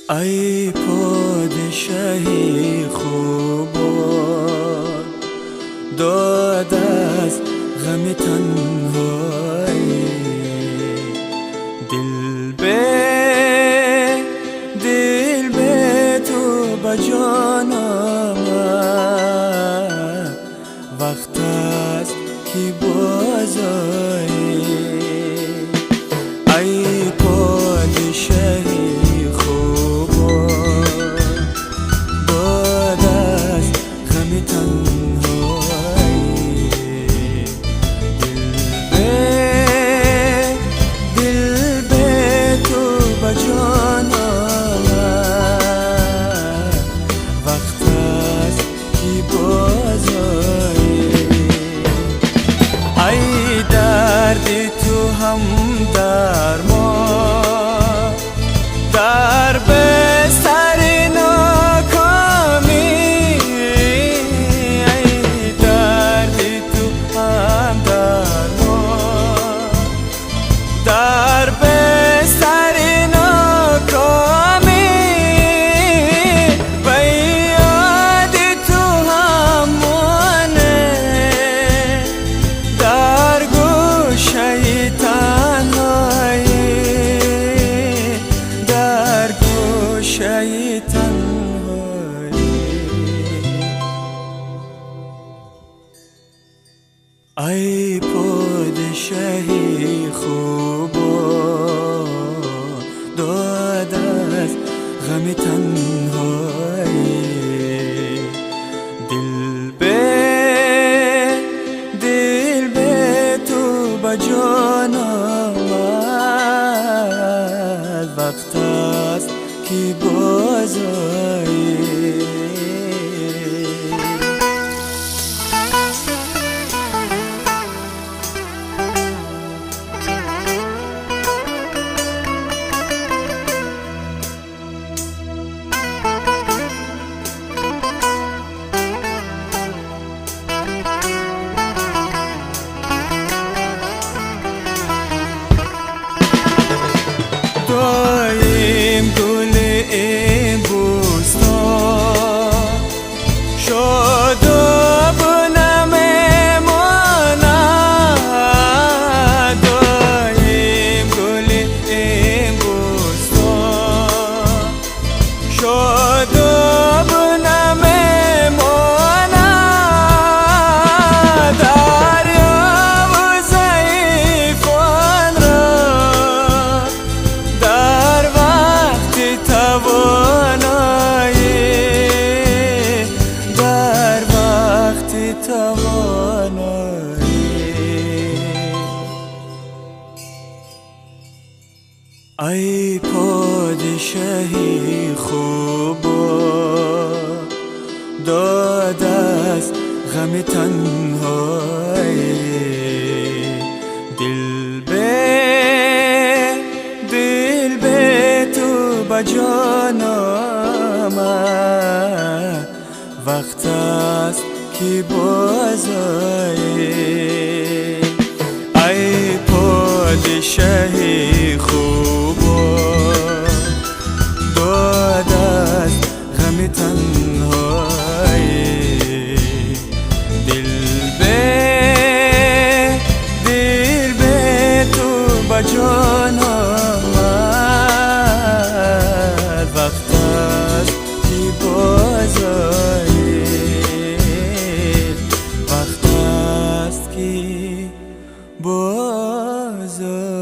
ای پادشاهی خوب داد از غم تنهایی، دل به تو بجان آمد، وقت است که بازایی. ای پادشاهی خوب داد از غم تنهایی، دل به تو بجان آمد، وقت است که بازایی. ای درد تو هم درمان در بستر ناکامی، ای درد تو هم درمان در بستر ناکامی، و یاد تو هم مانه در گوشه تنهایی، در گوشه تنهایی. ای پادشاهی خوب داد از غم تنهایی، دل به تو بجان آمد، وقت است که بازایی. دایم گل این بوستان شاد و نمیماند، دایم گل این بوستان شاد و نمیماند، دریا و ضعیفان را در وقت توانایی، در وقت توانایی. ای پادشاهی خوب داد از غم تنهایی، دل به تو بجان آمد، وقت است که بازایی. ای پادشاهی خوب داد از غم تنهایی، دل به تو بجان آمد، وقت است که بازایی، وقت است که بازایی.